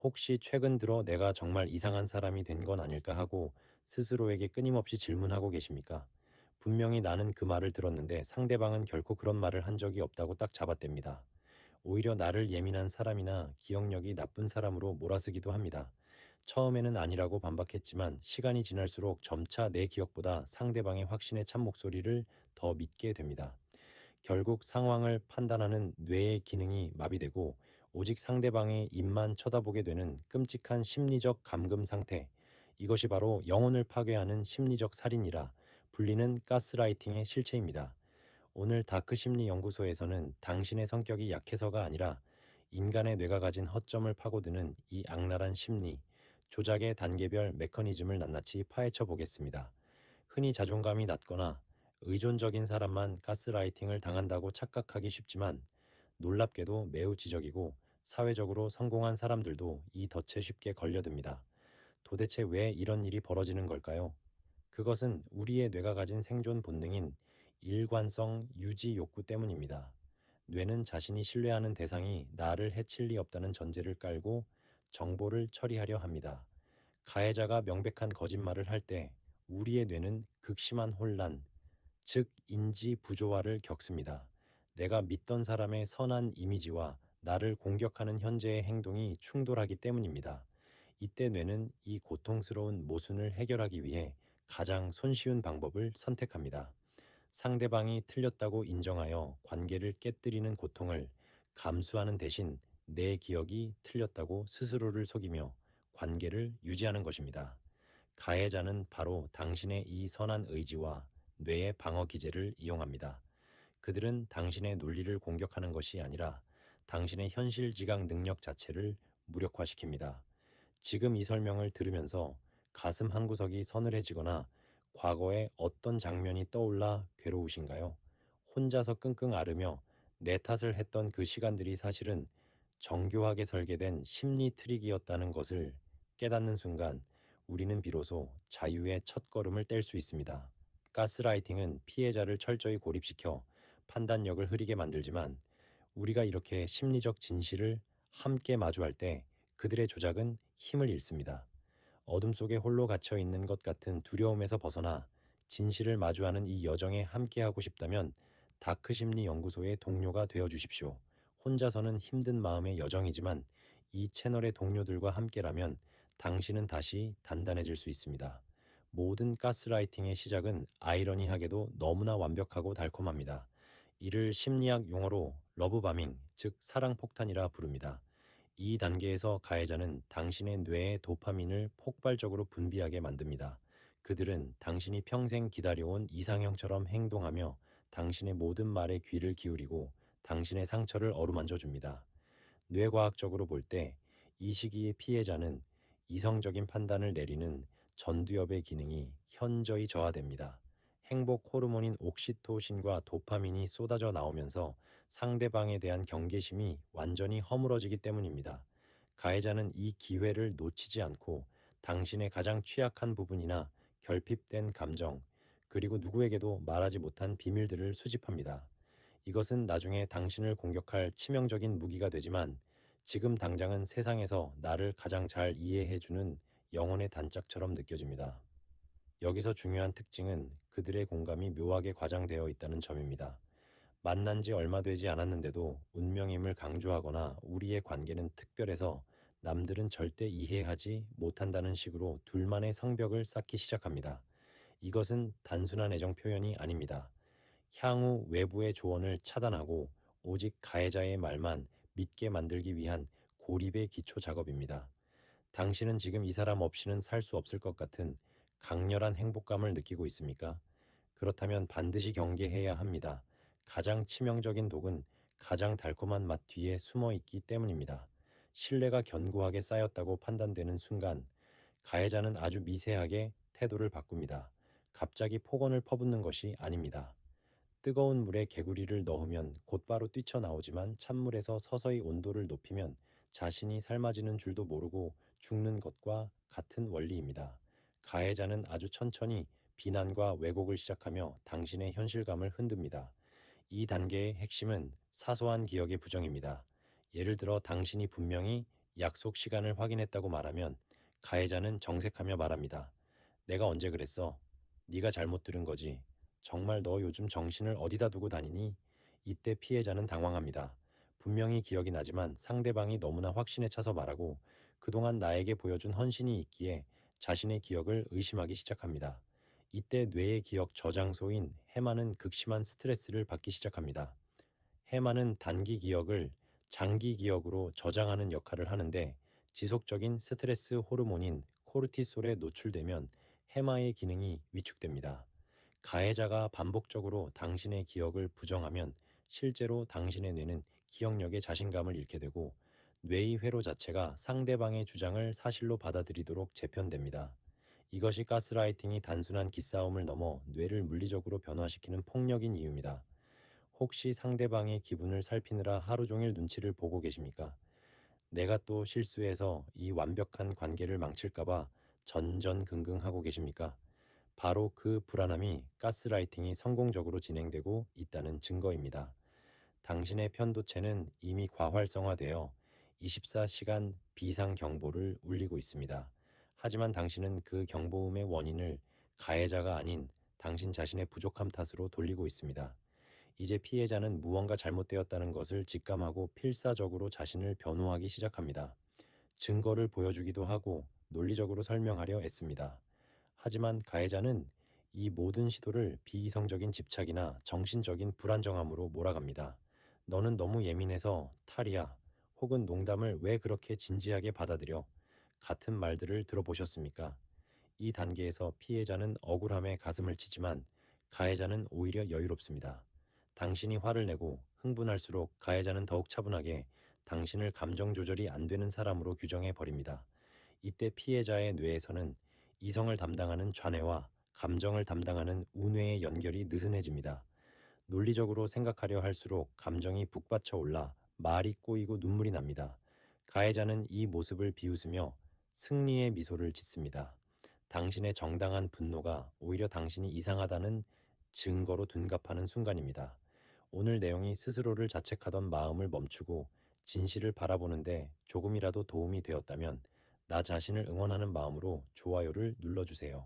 혹시 최근 들어 내가 정말 이상한 사람이 된 건 아닐까 하고 스스로에게 끊임없이 질문하고 계십니까? 분명히 나는 그 말을 들었는데 상대방은 결코 그런 말을 한 적이 없다고 딱 잡아댑니다. 오히려 나를 예민한 사람이나 기억력이 나쁜 사람으로 몰아쓰기도 합니다. 처음에는 아니라고 반박했지만 시간이 지날수록 점차 내 기억보다 상대방의 확신에 찬 목소리를 더 믿게 됩니다. 결국 상황을 판단하는 뇌의 기능이 마비되고 오직 상대방의 입만 쳐다보게 되는 끔찍한 심리적 감금 상태. 이것이 바로 영혼을 파괴하는 심리적 살인이라 불리는 가스라이팅의 실체입니다. 오늘 다크 심리 연구소에서는 당신의 성격이 약해서가 아니라 인간의 뇌가 가진 허점을 파고드는 이 악랄한 심리, 조작의 단계별 메커니즘을 낱낱이 파헤쳐 보겠습니다. 흔히 자존감이 낮거나 의존적인 사람만 가스라이팅을 당한다고 착각하기 쉽지만 놀랍게도 매우 지적이고 사회적으로 성공한 사람들도 이 덫에 쉽게 걸려듭니다. 도대체 왜 이런 일이 벌어지는 걸까요? 그것은 우리의 뇌가 가진 생존 본능인 일관성 유지 욕구 때문입니다. 뇌는 자신이 신뢰하는 대상이 나를 해칠 리 없다는 전제를 깔고 정보를 처리하려 합니다. 가해자가 명백한 거짓말을 할 때 우리의 뇌는 극심한 혼란, 즉 인지 부조화를 겪습니다. 내가 믿던 사람의 선한 이미지와 나를 공격하는 현재의 행동이 충돌하기 때문입니다. 이때 뇌는 이 고통스러운 모순을 해결하기 위해 가장 손쉬운 방법을 선택합니다. 상대방이 틀렸다고 인정하여 관계를 깨뜨리는 고통을 감수하는 대신 내 기억이 틀렸다고 스스로를 속이며 관계를 유지하는 것입니다. 가해자는 바로 당신의 이 선한 의지와 뇌의 방어 기제를 이용합니다. 그들은 당신의 논리를 공격하는 것이 아니라 당신의 현실 지각 능력 자체를 무력화시킵니다. 지금 이 설명을 들으면서 가슴 한구석이 서늘해지거나 과거의 어떤 장면이 떠올라 괴로우신가요? 혼자서 끙끙 앓으며 내 탓을 했던 그 시간들이 사실은 정교하게 설계된 심리 트릭이었다는 것을 깨닫는 순간 우리는 비로소 자유의 첫걸음을 뗄 수 있습니다. 가스라이팅은 피해자를 철저히 고립시켜 판단력을 흐리게 만들지만 우리가 이렇게 심리적 진실을 함께 마주할 때 그들의 조작은 힘을 잃습니다. 어둠 속에 홀로 갇혀 있는 것 같은 두려움에서 벗어나 진실을 마주하는 이 여정에 함께하고 싶다면 다크 심리 연구소의 동료가 되어 주십시오. 혼자서는 힘든 마음의 여정이지만 이 채널의 동료들과 함께라면 당신은 다시 단단해질 수 있습니다. 모든 가스라이팅의 시작은 아이러니하게도 너무나 완벽하고 달콤합니다. 이를 심리학 용어로 러브바밍, 즉 사랑폭탄이라 부릅니다. 이 단계에서 가해자는 당신의 뇌의 도파민을 폭발적으로 분비하게 만듭니다. 그들은 당신이 평생 기다려온 이상형처럼 행동하며 당신의 모든 말에 귀를 기울이고 당신의 상처를 어루만져 줍니다. 뇌과학적으로 볼 때 이 시기의 피해자는 이성적인 판단을 내리는 전두엽의 기능이 현저히 저하됩니다. 행복 호르몬인 옥시토신과 도파민이 쏟아져 나오면서 상대방에 대한 경계심이 완전히 허물어지기 때문입니다. 가해자는 이 기회를 놓치지 않고 당신의 가장 취약한 부분이나 결핍된 감정, 그리고 누구에게도 말하지 못한 비밀들을 수집합니다. 이것은 나중에 당신을 공격할 치명적인 무기가 되지만 지금 당장은 세상에서 나를 가장 잘 이해해주는 영혼의 단짝처럼 느껴집니다. 여기서 중요한 특징은 그들의 공감이 묘하게 과장되어 있다는 점입니다. 만난 지 얼마 되지 않았는데도 운명임을 강조하거나 우리의 관계는 특별해서 남들은 절대 이해하지 못한다는 식으로 둘만의 성벽을 쌓기 시작합니다. 이것은 단순한 애정 표현이 아닙니다. 향후 외부의 조언을 차단하고 오직 가해자의 말만 믿게 만들기 위한 고립의 기초 작업입니다. 당신은 지금 이 사람 없이는 살 수 없을 것 같은 강렬한 행복감을 느끼고 있습니까? 그렇다면 반드시 경계해야 합니다. 가장 치명적인 독은 가장 달콤한 맛 뒤에 숨어 있기 때문입니다. 신뢰가 견고하게 쌓였다고 판단되는 순간 가해자는 아주 미세하게 태도를 바꿉니다. 갑자기 폭언을 퍼붓는 것이 아닙니다. 뜨거운 물에 개구리를 넣으면 곧바로 뛰쳐나오지만 찬물에서 서서히 온도를 높이면 자신이 삶아지는 줄도 모르고 죽는 것과 같은 원리입니다. 가해자는 아주 천천히 비난과 왜곡을 시작하며 당신의 현실감을 흔듭니다. 이 단계의 핵심은 사소한 기억의 부정입니다. 예를 들어 당신이 분명히 약속 시간을 확인했다고 말하면 가해자는 정색하며 말합니다. 내가 언제 그랬어? 네가 잘못 들은 거지. 정말 너 요즘 정신을 어디다 두고 다니니? 이때 피해자는 당황합니다. 분명히 기억이 나지만 상대방이 너무나 확신에 차서 말하고 그동안 나에게 보여준 헌신이 있기에 자신의 기억을 의심하기 시작합니다. 이때 뇌의 기억 저장소인 해마는 극심한 스트레스를 받기 시작합니다. 해마는 단기 기억을 장기 기억으로 저장하는 역할을 하는데 지속적인 스트레스 호르몬인 코르티솔에 노출되면 해마의 기능이 위축됩니다. 가해자가 반복적으로 당신의 기억을 부정하면 실제로 당신의 뇌는 기억력에 자신감을 잃게 되고 뇌의 회로 자체가 상대방의 주장을 사실로 받아들이도록 재편됩니다. 이것이 가스라이팅이 단순한 기싸움을 넘어 뇌를 물리적으로 변화시키는 폭력인 이유입니다. 혹시 상대방의 기분을 살피느라 하루 종일 눈치를 보고 계십니까? 내가 또 실수해서 이 완벽한 관계를 망칠까봐 전전긍긍하고 계십니까? 바로 그 불안함이 가스라이팅이 성공적으로 진행되고 있다는 증거입니다. 당신의 편도체는 이미 과활성화되어 24시간 비상 경보를 울리고 있습니다. 하지만 당신은 그 경보음의 원인을 가해자가 아닌 당신 자신의 부족함 탓으로 돌리고 있습니다. 이제 피해자는 무언가 잘못되었다는 것을 직감하고 필사적으로 자신을 변호하기 시작합니다. 증거를 보여주기도 하고 논리적으로 설명하려 애씁니다. 하지만 가해자는 이 모든 시도를 비이성적인 집착이나 정신적인 불안정함으로 몰아갑니다. 너는 너무 예민해서 탈이야. 혹은 농담을 왜 그렇게 진지하게 받아들여? 같은 말들을 들어보셨습니까? 이 단계에서 피해자는 억울함에 가슴을 치지만 가해자는 오히려 여유롭습니다. 당신이 화를 내고 흥분할수록 가해자는 더욱 차분하게 당신을 감정 조절이 안 되는 사람으로 규정해 버립니다. 이때 피해자의 뇌에서는 이성을 담당하는 좌뇌와 감정을 담당하는 우뇌의 연결이 느슨해집니다. 논리적으로 생각하려 할수록 감정이 북받쳐 올라 말이 꼬이고 눈물이 납니다. 가해자는 이 모습을 비웃으며 승리의 미소를 짓습니다. 당신의 정당한 분노가 오히려 당신이 이상하다는 증거로 둔갑하는 순간입니다. 오늘 내용이 스스로를 자책하던 마음을 멈추고 진실을 바라보는데 조금이라도 도움이 되었다면 나 자신을 응원하는 마음으로 좋아요를 눌러주세요.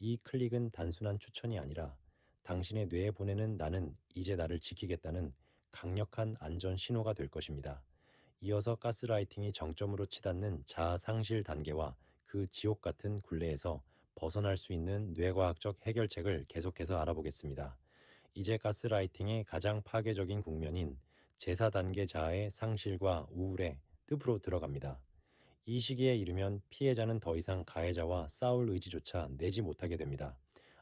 이 클릭은 단순한 추천이 아니라 당신의 뇌에 보내는 나는 이제 나를 지키겠다는 강력한 안전 신호가 될 것입니다. 이어서 가스라이팅이 정점으로 치닫는 자아 상실 단계와 그 지옥 같은 굴레에서 벗어날 수 있는 뇌과학적 해결책을 계속해서 알아보겠습니다. 이제 가스라이팅의 가장 파괴적인 국면인 제4단계 자아의 상실과 우울의 늪으로 들어갑니다. 이 시기에 이르면 피해자는 더 이상 가해자와 싸울 의지조차 내지 못하게 됩니다.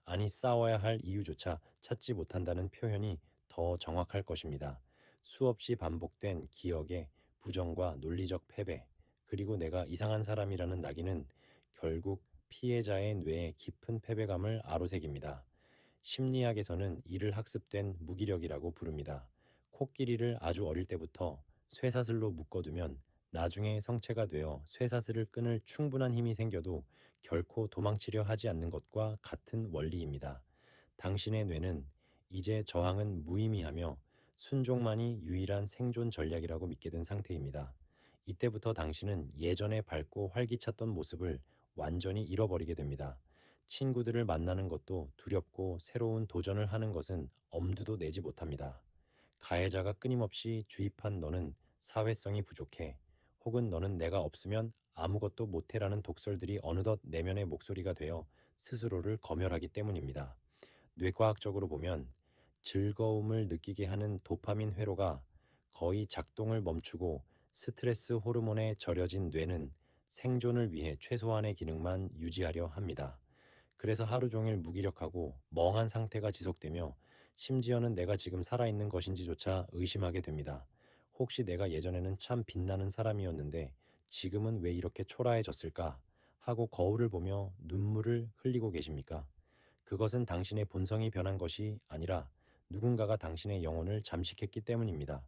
아니, 싸워야 할 이유조차 찾지 못한다는 표현이 더 정확할 것입니다. 수없이 반복된 기억의 부정과 논리적 패배, 그리고 내가 이상한 사람이라는 낙인은 결국 피해자의 뇌에 깊은 패배감을 아로새깁니다. 심리학에서는 이를 학습된 무기력이라고 부릅니다. 코끼리를 아주 어릴 때부터 쇠사슬로 묶어두면 나중에 성체가 되어 쇠사슬을 끊을 충분한 힘이 생겨도 결코 도망치려 하지 않는 것과 같은 원리입니다. 당신의 뇌는 이제 저항은 무의미하며 순종만이 유일한 생존 전략이라고 믿게 된 상태입니다. 이때부터 당신은 예전에 밝고 활기찼던 모습을 완전히 잃어버리게 됩니다. 친구들을 만나는 것도 두렵고 새로운 도전을 하는 것은 엄두도 내지 못합니다. 가해자가 끊임없이 주입한 너는 사회성이 부족해. 혹은 너는 내가 없으면 아무것도 못해라는 독설들이 어느덧 내면의 목소리가 되어 스스로를 검열하기 때문입니다. 뇌과학적으로 보면 즐거움을 느끼게 하는 도파민 회로가 거의 작동을 멈추고 스트레스 호르몬에 절여진 뇌는 생존을 위해 최소한의 기능만 유지하려 합니다. 그래서 하루 종일 무기력하고 멍한 상태가 지속되며 심지어는 내가 지금 살아있는 것인지조차 의심하게 됩니다. 혹시 내가 예전에는 참 빛나는 사람이었는데 지금은 왜 이렇게 초라해졌을까? 하고 거울을 보며 눈물을 흘리고 계십니까? 그것은 당신의 본성이 변한 것이 아니라 누군가가 당신의 영혼을 잠식했기 때문입니다.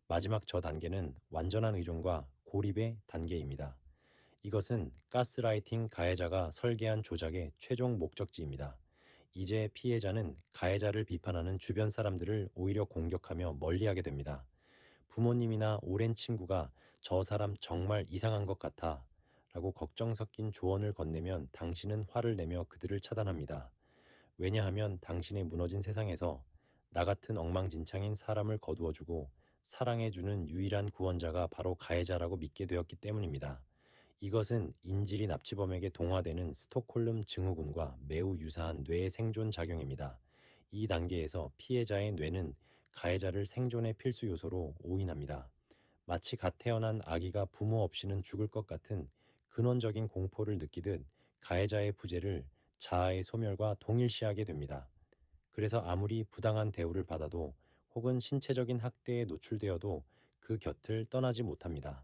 마지막 저 단계는 완전한 의존과 고립의 단계입니다. 이것은 가스라이팅 가해자가 설계한 조작의 최종 목적지입니다. 이제 피해자는 가해자를 비판하는 주변 사람들을 오히려 공격하며 멀리하게 됩니다. 부모님이나 오랜 친구가 저 사람 정말 이상한 것 같아 라고 걱정 섞인 조언을 건네면 당신은 화를 내며 그들을 차단합니다. 왜냐하면 당신의 무너진 세상에서 나 같은 엉망진창인 사람을 거두어주고 사랑해주는 유일한 구원자가 바로 가해자라고 믿게 되었기 때문입니다. 이것은 인질이 납치범에게 동화되는 스톡홀름 증후군과 매우 유사한 뇌의 생존 작용입니다. 이 단계에서 피해자의 뇌는 가해자를 생존의 필수 요소로 오인합니다. 마치 갓 태어난 아기가 부모 없이는 죽을 것 같은 근원적인 공포를 느끼듯 가해자의 부재를 자아의 소멸과 동일시하게 됩니다. 그래서 아무리 부당한 대우를 받아도 혹은 신체적인 학대에 노출되어도 그 곁을 떠나지 못합니다.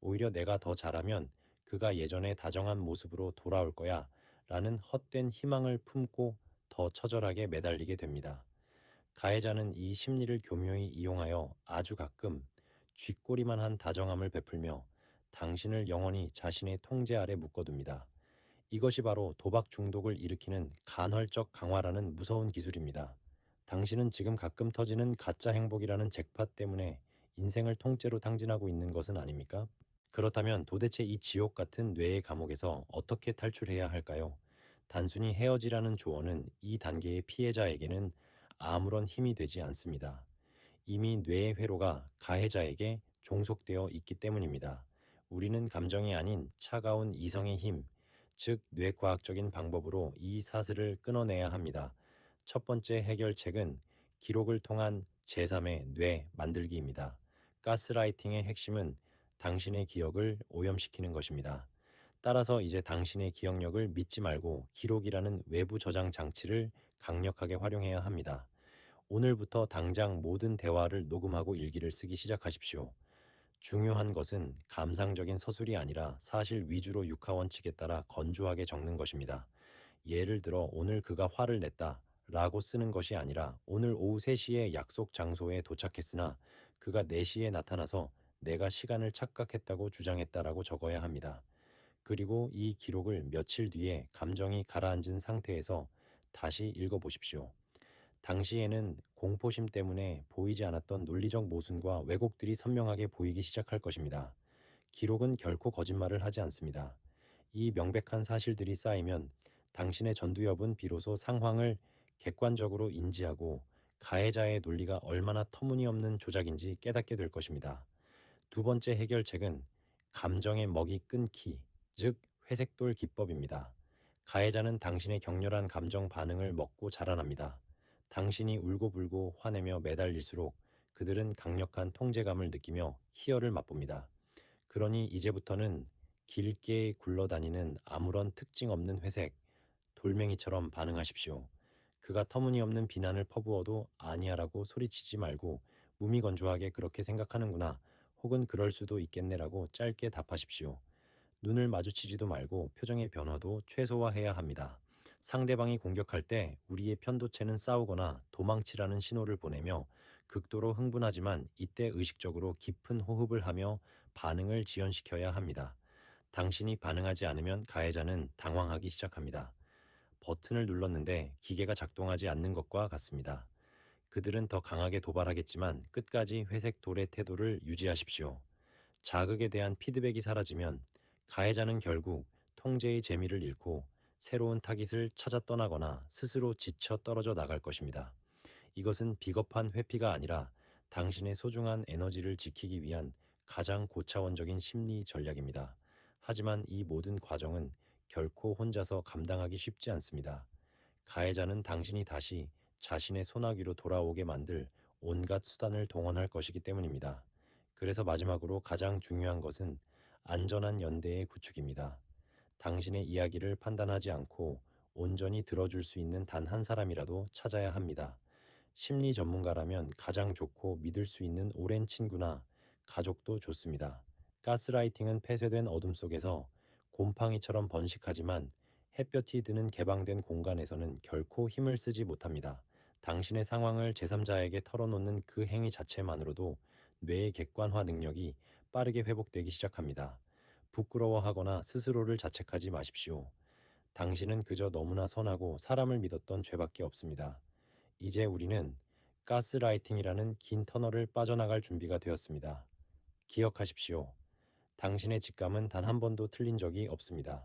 오히려 내가 더 잘하면 그가 예전의 다정한 모습으로 돌아올 거야 라는 헛된 희망을 품고 더 처절하게 매달리게 됩니다. 가해자는 이 심리를 교묘히 이용하여 아주 가끔 쥐꼬리만 한 다정함을 베풀며 당신을 영원히 자신의 통제 아래 묶어둡니다. 이것이 바로 도박 중독을 일으키는 간헐적 강화라는 무서운 기술입니다. 당신은 지금 가끔 터지는 가짜 행복이라는 잭팟 때문에 인생을 통째로 탕진하고 있는 것은 아닙니까? 그렇다면 도대체 이 지옥 같은 뇌의 감옥에서 어떻게 탈출해야 할까요? 단순히 헤어지라는 조언은 이 단계의 피해자에게는 아무런 힘이 되지 않습니다. 이미 뇌의 회로가 가해자에게 종속되어 있기 때문입니다. 우리는 감정이 아닌 차가운 이성의 힘, 즉 뇌과학적인 방법으로 이 사슬을 끊어내야 합니다. 첫 번째 해결책은 기록을 통한 제3의 뇌 만들기입니다. 가스라이팅의 핵심은 당신의 기억을 오염시키는 것입니다. 따라서 이제 당신의 기억력을 믿지 말고 기록이라는 외부 저장 장치를 강력하게 활용해야 합니다. 오늘부터 당장 모든 대화를 녹음하고 일기를 쓰기 시작하십시오. 중요한 것은 감상적인 서술이 아니라 사실 위주로 육하 원칙에 따라 건조하게 적는 것입니다. 예를 들어 오늘 그가 화를 냈다 라고 쓰는 것이 아니라 오늘 오후 3시에 약속 장소에 도착했으나 그가 4시에 나타나서 내가 시간을 착각했다고 주장했다라고 적어야 합니다. 그리고 이 기록을 며칠 뒤에 감정이 가라앉은 상태에서 다시 읽어보십시오. 당시에는 공포심 때문에 보이지 않았던 논리적 모순과 왜곡들이 선명하게 보이기 시작할 것입니다. 기록은 결코 거짓말을 하지 않습니다. 이 명백한 사실들이 쌓이면 당신의 전두엽은 비로소 상황을 객관적으로 인지하고 가해자의 논리가 얼마나 터무니없는 조작인지 깨닫게 될 것입니다. 두 번째 해결책은 감정의 먹이 끊기, 즉 회색돌 기법입니다. 가해자는 당신의 격렬한 감정 반응을 먹고 자라납니다. 당신이 울고불고 화내며 매달릴수록 그들은 강력한 통제감을 느끼며 희열을 맛봅니다. 그러니 이제부터는 길게 굴러다니는 아무런 특징 없는 회색, 돌멩이처럼 반응하십시오. 그가 터무니없는 비난을 퍼부어도 아니야라고 소리치지 말고 무미건조하게 그렇게 생각하는구나 혹은 그럴 수도 있겠네라고 짧게 답하십시오. 눈을 마주치지도 말고 표정의 변화도 최소화해야 합니다. 상대방이 공격할 때 우리의 편도체는 싸우거나 도망치라는 신호를 보내며 극도로 흥분하지만 이때 의식적으로 깊은 호흡을 하며 반응을 지연시켜야 합니다. 당신이 반응하지 않으면 가해자는 당황하기 시작합니다. 버튼을 눌렀는데 기계가 작동하지 않는 것과 같습니다. 그들은 더 강하게 도발하겠지만 끝까지 회색 돌의 태도를 유지하십시오. 자극에 대한 피드백이 사라지면 가해자는 결국 통제의 재미를 잃고 새로운 타깃을 찾아 떠나거나 스스로 지쳐 떨어져 나갈 것입니다. 이것은 비겁한 회피가 아니라 당신의 소중한 에너지를 지키기 위한 가장 고차원적인 심리 전략입니다. 하지만 이 모든 과정은 결코 혼자서 감당하기 쉽지 않습니다. 가해자는 당신이 다시 자신의 소나기로 돌아오게 만들 온갖 수단을 동원할 것이기 때문입니다. 그래서 마지막으로 가장 중요한 것은 안전한 연대의 구축입니다. 당신의 이야기를 판단하지 않고 온전히 들어줄 수 있는 단 한 사람이라도 찾아야 합니다. 심리 전문가라면 가장 좋고 믿을 수 있는 오랜 친구나 가족도 좋습니다. 가스라이팅은 폐쇄된 어둠 속에서 곰팡이처럼 번식하지만 햇볕이 드는 개방된 공간에서는 결코 힘을 쓰지 못합니다. 당신의 상황을 제3자에게 털어놓는 그 행위 자체만으로도 뇌의 객관화 능력이 빠르게 회복되기 시작합니다. 부끄러워하거나 스스로를 자책하지 마십시오. 당신은 그저 너무나 선하고 사람을 믿었던 죄밖에 없습니다. 이제 우리는 가스라이팅이라는 긴 터널을 빠져나갈 준비가 되었습니다. 기억하십시오. 당신의 직감은 단 한 번도 틀린 적이 없습니다.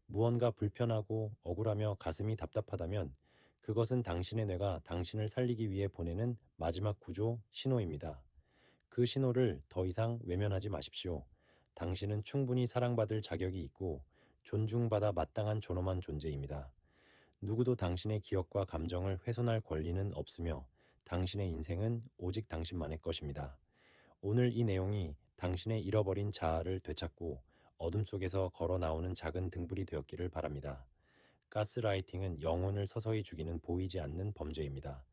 무언가 불편하고 억울하며 가슴이 답답하다면 그것은 당신의 뇌가 당신을 살리기 위해 보내는 마지막 구조 신호입니다. 그 신호를 더 이상 외면하지 마십시오. 당신은 충분히 사랑받을 자격이 있고 존중받아 마땅한 존엄한 존재입니다. 누구도 당신의 기억과 감정을 훼손할 권리는 없으며 당신의 인생은 오직 당신만의 것입니다. 오늘 이 내용이 당신의 잃어버린 자아를 되찾고 어둠 속에서 걸어 나오는 작은 등불이 되었기를 바랍니다. 가스라이팅은 영혼을 서서히 죽이는 보이지 않는 범죄입니다.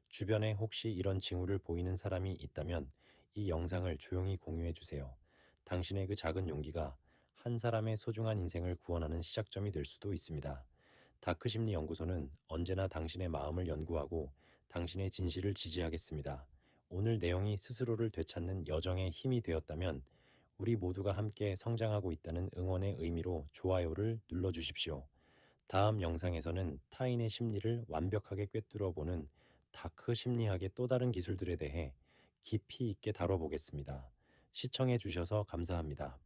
주변에 혹시 이런 징후를 보이는 사람이 있다면 이 영상을 조용히 공유해 주세요. 당신의 그 작은 용기가 한 사람의 소중한 인생을 구원하는 시작점이 될 수도 있습니다. 다크심리 연구소는 언제나 당신의 마음을 연구하고 당신의 진실을 지지하겠습니다. 오늘 내용이 스스로를 되찾는 여정의 힘이 되었다면 우리 모두가 함께 성장하고 있다는 응원의 의미로 좋아요를 눌러주십시오. 다음 영상에서는 타인의 심리를 완벽하게 꿰뚫어 보는 다크 심리학의 또 다른 기술들에 대해 깊이 있게 다뤄보겠습니다. 시청해 주셔서 감사합니다.